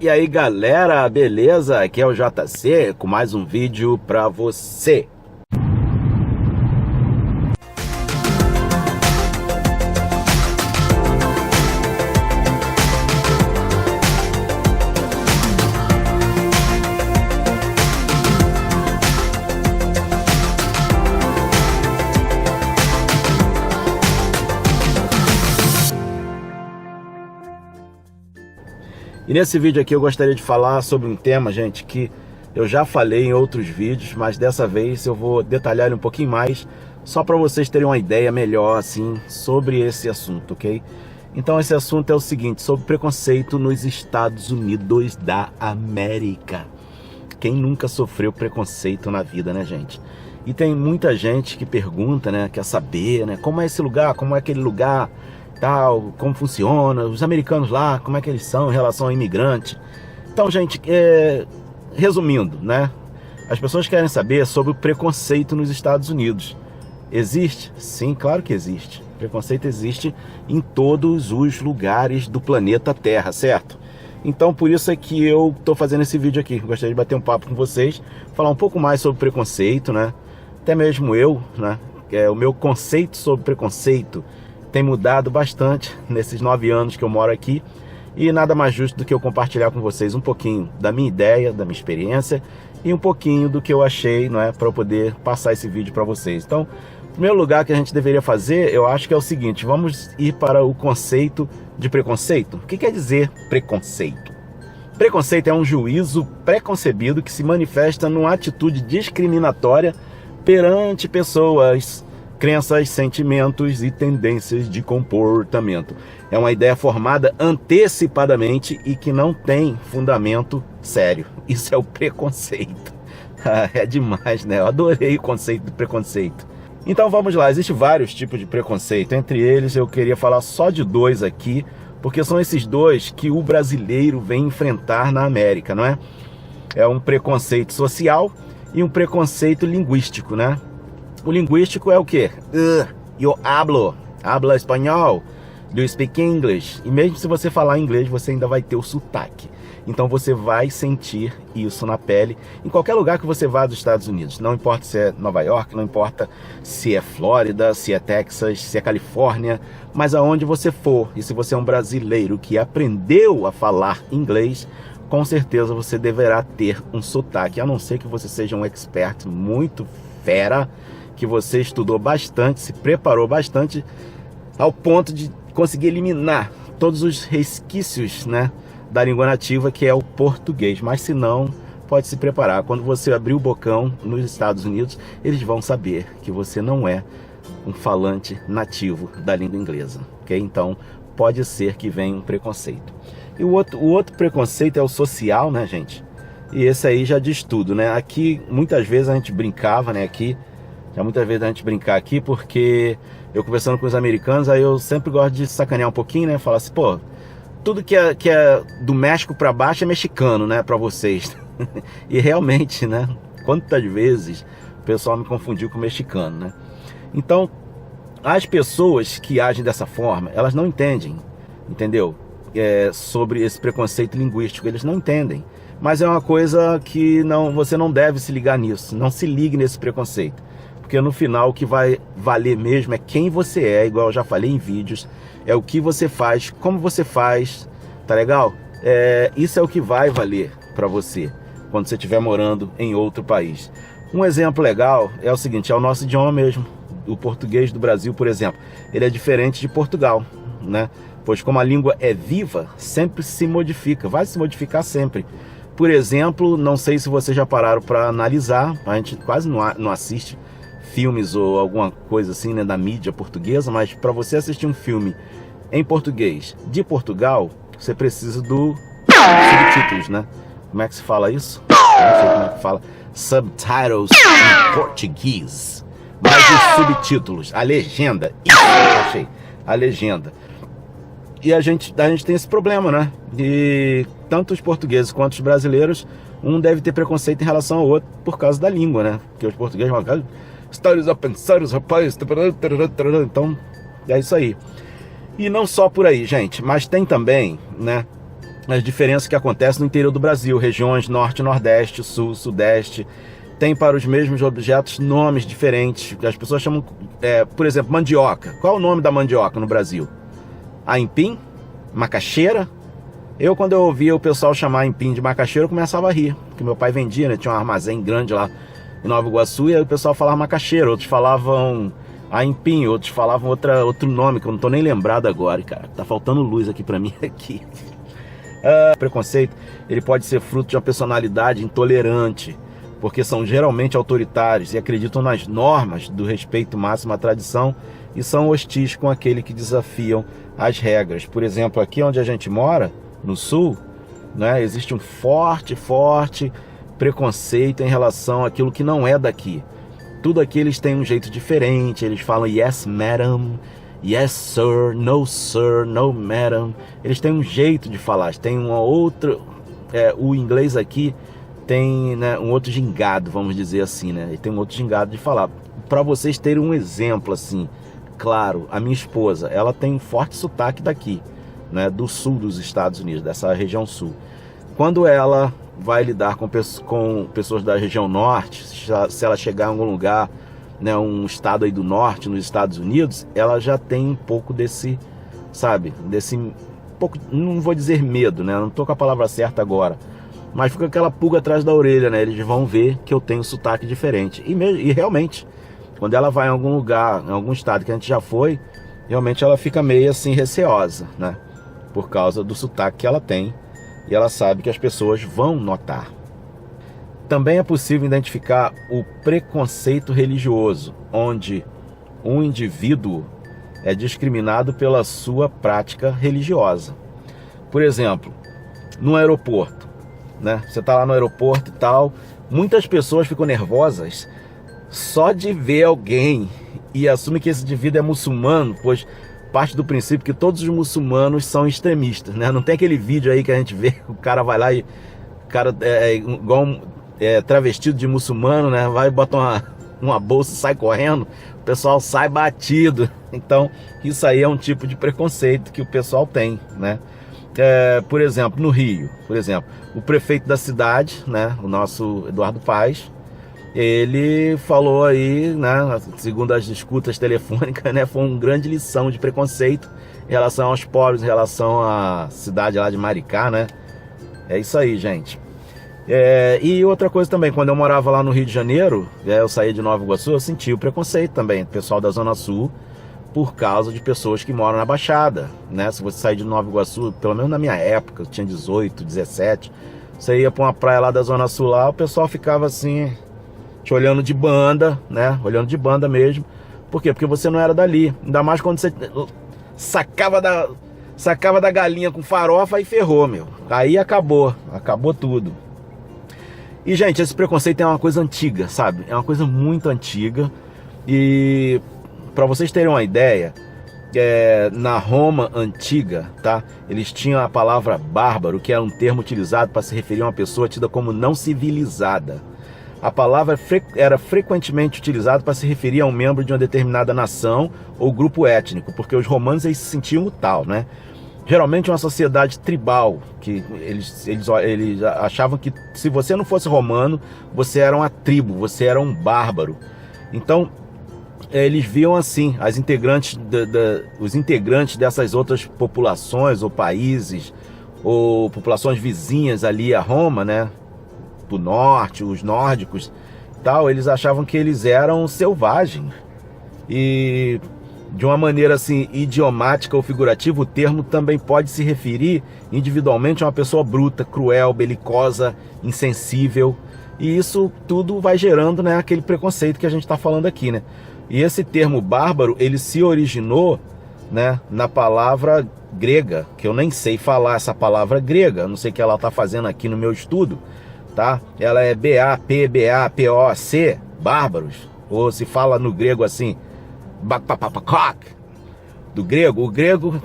E aí galera, beleza? Aqui é o JC com mais um vídeo pra você. E nesse vídeo aqui eu gostaria de falar sobre um tema, gente, que eu já falei em outros vídeos, mas dessa vez eu vou detalhar ele um pouquinho mais, só para vocês terem uma ideia melhor, assim, sobre esse assunto, ok? Então esse assunto é o seguinte, sobre preconceito nos Estados Unidos da América. Quem nunca sofreu preconceito na vida, né, gente? E tem muita gente que pergunta, né, quer saber, né, como é esse lugar, como é aquele lugar, tal, como funciona, os americanos lá, como é que eles são em relação ao imigrante. Então, gente, resumindo, né, as pessoas querem saber sobre o preconceito nos Estados Unidos. Existe? Sim, claro que existe. Preconceito existe em todos os lugares do planeta Terra, certo? Então, por isso é que eu tô fazendo esse vídeo aqui. Gostaria de bater um papo com vocês, falar um pouco mais sobre preconceito, né? Até mesmo eu, né? O meu conceito sobre preconceito tem mudado bastante nesses 9 anos que eu moro aqui, e nada mais justo do que eu compartilhar com vocês um pouquinho da minha ideia, da minha experiência e um pouquinho do que eu achei, não é, para eu poder passar esse vídeo para vocês. Então, o primeiro lugar que a gente deveria fazer, eu acho que é o seguinte: vamos ir para o conceito de preconceito. O que quer dizer preconceito? Preconceito é um juízo preconcebido que se manifesta numa atitude discriminatória perante pessoas, crenças, sentimentos e tendências de comportamento. É uma ideia formada antecipadamente e que não tem fundamento sério. Isso é o preconceito. É demais, né? Eu adorei o conceito de preconceito. Então vamos lá, existem vários tipos de preconceito. Entre eles eu queria falar só de 2 aqui, porque são esses 2 que o brasileiro vem enfrentar na América, não é? É um preconceito social e um preconceito linguístico, né? O linguístico é o quê? Eu hablo espanhol, do you speak English? E mesmo se você falar inglês, você ainda vai ter o sotaque. Então você vai sentir isso na pele, em qualquer lugar que você vá dos Estados Unidos. Não importa se é Nova York, não importa se é Flórida, se é Texas, se é Califórnia, mas aonde você for, e se você é um brasileiro que aprendeu a falar inglês, com certeza você deverá ter um sotaque, a não ser que você seja um expert muito fera, que você estudou bastante, se preparou bastante, ao ponto de conseguir eliminar todos os resquícios, né, da língua nativa, que é o português. Mas se não, pode se preparar. Quando você abrir o bocão nos Estados Unidos, eles vão saber que você não é um falante nativo da língua inglesa, ok? Então, pode ser que venha um preconceito. E o outro preconceito é o social, né, gente? E esse aí já diz tudo, né? Aqui, muitas vezes a gente brincava, né, muitas vezes a gente brincar aqui, porque eu conversando com os americanos, aí eu sempre gosto de sacanear um pouquinho, né? Falar assim, pô, tudo que é do México pra baixo é mexicano, né? Pra vocês. E realmente, né? Quantas vezes o pessoal me confundiu com mexicano, né? Então, as pessoas que agem dessa forma, elas não entendem, entendeu? Sobre esse preconceito linguístico, eles não entendem. Mas é uma coisa que você não deve se ligar nisso, não se ligue nesse preconceito. Porque no final o que vai valer mesmo é quem você é, igual eu já falei em vídeos, é o que você faz, como você faz, tá legal? Isso é o que vai valer para você quando você estiver morando em outro país. Um exemplo legal é o seguinte, é o nosso idioma mesmo. O português do Brasil, por exemplo, ele é diferente de Portugal, né? Pois como a língua é viva, sempre se modifica, vai se modificar sempre. Por exemplo, não sei se vocês já pararam para analisar, a gente quase não assiste filmes ou alguma coisa assim, né, da mídia portuguesa, mas para você assistir um filme em português de Portugal, você precisa do subtítulos, né? Como é que se fala isso? Não sei como é que fala. Subtitles em português. Mas os subtítulos, a legenda, isso eu achei, a legenda. E a gente tem esse problema, né? E tanto os portugueses quanto os brasileiros, um deve ter preconceito em relação ao outro por causa da língua, né? Porque os portugueses vão histórias a pensar, os rapazes... Então, é isso aí. E não só por aí, gente, mas tem também, né, as diferenças que acontecem no interior do Brasil, regiões norte, nordeste, sul, sudeste, tem para os mesmos objetos nomes diferentes, as pessoas chamam, por exemplo, mandioca. Qual é o nome da mandioca no Brasil? Aipim? Macaxeira? Quando eu ouvia o pessoal chamar aipim de macaxeira, eu começava a rir, porque meu pai vendia, né? Tinha um armazém grande lá em Nova Iguaçu, e aí o pessoal falava macaxeira, outros falavam aipim, outros falavam outro nome, que eu não tô nem lembrado agora, cara. Tá faltando luz aqui pra mim, aqui. Preconceito, ele pode ser fruto de uma personalidade intolerante, porque são geralmente autoritários e acreditam nas normas do respeito máximo à tradição e são hostis com aquele que desafiam as regras. Por exemplo, aqui onde a gente mora, no sul, né, existe um forte preconceito em relação àquilo que não é daqui. Tudo aqui eles têm um jeito diferente, eles falam yes madam, yes sir, no madam. Eles têm um jeito de falar, tem uma outra, o inglês aqui tem, né, um outro gingado, vamos dizer assim, né? Ele tem um outro gingado de falar. Para vocês terem um exemplo assim, claro, a minha esposa, ela tem um forte sotaque daqui, né, do sul dos Estados Unidos, dessa região sul. Quando ela vai lidar com pessoas da região norte, se ela chegar em algum lugar, né, um estado aí do norte, nos Estados Unidos, ela já tem um pouco desse, sabe, pouco, não vou dizer medo, né, não tô com a palavra certa agora, mas fica aquela pulga atrás da orelha, né, eles vão ver que eu tenho sotaque diferente, e realmente, quando ela vai em algum lugar, em algum estado que a gente já foi, realmente ela fica meio assim receosa, né, por causa do sotaque que ela tem, e ela sabe que as pessoas vão notar. Também é possível identificar o preconceito religioso, onde um indivíduo é discriminado pela sua prática religiosa. Por exemplo, no aeroporto, né? Você está lá no aeroporto e tal, muitas pessoas ficam nervosas só de ver alguém e assumem que esse indivíduo é muçulmano, pois parte do princípio que todos os muçulmanos são extremistas, né? Não tem aquele vídeo aí que a gente vê, o cara vai lá e o cara igual travestido de muçulmano, né? Vai e bota uma bolsa e sai correndo, o pessoal sai batido. Então, isso aí é um tipo de preconceito que o pessoal tem, né? Por exemplo, no Rio, o prefeito da cidade, né? O nosso Eduardo Paes, ele falou aí, né, segundo as escutas telefônicas, né, foi uma grande lição de preconceito em relação aos pobres, em relação à cidade lá de Maricá, né? É isso aí, gente. E outra coisa também, quando eu morava lá no Rio de Janeiro, eu saí de Nova Iguaçu, eu senti o preconceito também, pessoal da Zona Sul, por causa de pessoas que moram na Baixada, né? Se você sair de Nova Iguaçu, pelo menos na minha época, eu tinha 18, 17, você ia para uma praia lá da Zona Sul lá, o pessoal ficava assim, te olhando de banda, né? Olhando de banda mesmo. Por quê? Porque você não era dali. Ainda mais quando você sacava da galinha com farofa e ferrou, meu. Aí acabou tudo. E, gente, esse preconceito é uma coisa antiga, sabe? É uma coisa muito antiga. E para vocês terem uma ideia, na Roma antiga, tá? Eles tinham a palavra bárbaro, que era um termo utilizado para se referir a uma pessoa tida como não civilizada. A palavra era frequentemente utilizada para se referir a um membro de uma determinada nação ou grupo étnico, porque os romanos eles se sentiam tal, né? Geralmente uma sociedade tribal, que eles achavam que se você não fosse romano, você era uma tribo, você era um bárbaro. Então, eles viam assim, os integrantes dessas outras populações ou países, ou populações vizinhas ali a Roma, né? Do norte, os nórdicos, tal, eles achavam que eles eram selvagens. E de uma maneira assim idiomática ou figurativa, o termo também pode se referir individualmente a uma pessoa bruta, cruel, belicosa, insensível. E isso tudo vai gerando, né, aquele preconceito que a gente está falando aqui, né? E esse termo bárbaro, ele se originou, né, na palavra grega, que eu nem sei falar essa palavra grega, não sei o que ela está fazendo aqui no meu estudo, tá? Ela é B-A-P-B-A-P-O-C, bárbaros, ou se fala no grego assim, bakpapapakok, do grego. O grego,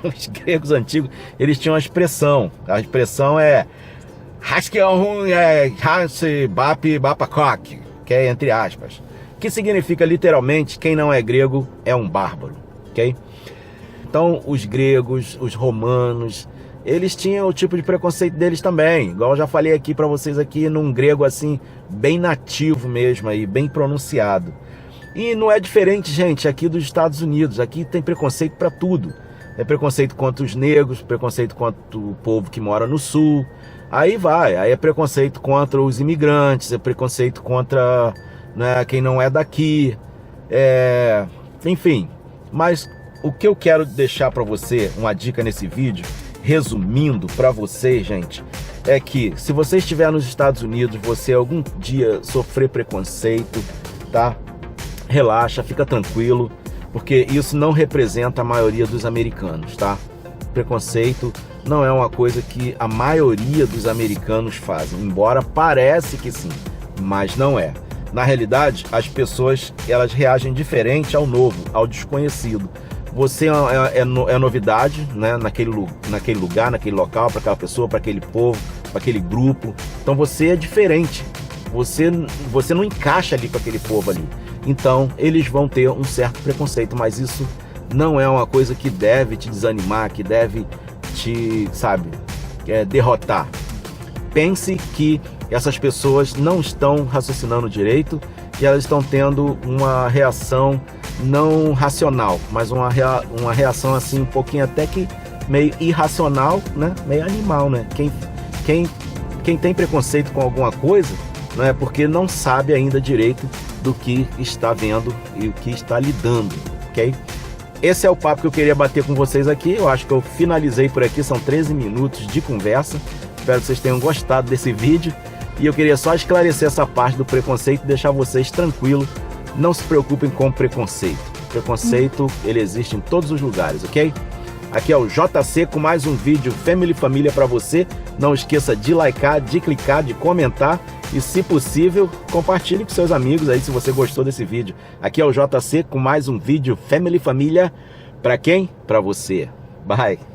os gregos antigos, eles tinham uma expressão, a expressão é que é entre aspas, que significa literalmente, quem não é grego é um bárbaro, ok? Então, os gregos, os romanos, eles tinham o tipo de preconceito deles também, igual eu já falei aqui para vocês aqui, num grego assim, bem nativo mesmo aí, bem pronunciado. E não é diferente, gente, aqui dos Estados Unidos. Aqui tem preconceito para tudo. É preconceito contra os negros, preconceito contra o povo que mora no sul. Aí vai, aí é preconceito contra os imigrantes, é preconceito contra, né, quem não é daqui. Enfim, mas o que eu quero deixar para você, uma dica nesse vídeo, resumindo para vocês, gente, é que se você estiver nos Estados Unidos, você algum dia sofrer preconceito, tá? Relaxa, fica tranquilo, porque isso não representa a maioria dos americanos, tá? Preconceito não é uma coisa que a maioria dos americanos fazem, embora parece que sim, mas não é. Na realidade, as pessoas, elas reagem diferente ao novo, ao desconhecido. Você é novidade, né, naquele lugar, naquele local, para aquela pessoa, para aquele povo, para aquele grupo. Então você é diferente, você não encaixa ali com aquele povo ali. Então eles vão ter um certo preconceito, mas isso não é uma coisa que deve te desanimar, que deve te, sabe, derrotar. Pense que essas pessoas não estão raciocinando direito e elas estão tendo uma reação não racional, mas uma reação assim um pouquinho até que meio irracional, né? Meio animal, né? Quem tem preconceito com alguma coisa, não é porque não sabe ainda direito do que está vendo e o que está lidando, ok? Esse é o papo que eu queria bater com vocês aqui. Eu acho que eu finalizei por aqui, são 13 minutos de conversa. Espero que vocês tenham gostado desse vídeo. E eu queria só esclarecer essa parte do preconceito e deixar vocês tranquilos. Não se preocupem com preconceito. Preconceito, ele existe em todos os lugares, ok? Aqui é o JC com mais um vídeo Família para você. Não esqueça de licar, de clicar, de comentar e, se possível, compartilhe com seus amigos aí se você gostou desse vídeo. Aqui é o JC com mais um vídeo Família para quem? Para você. Bye!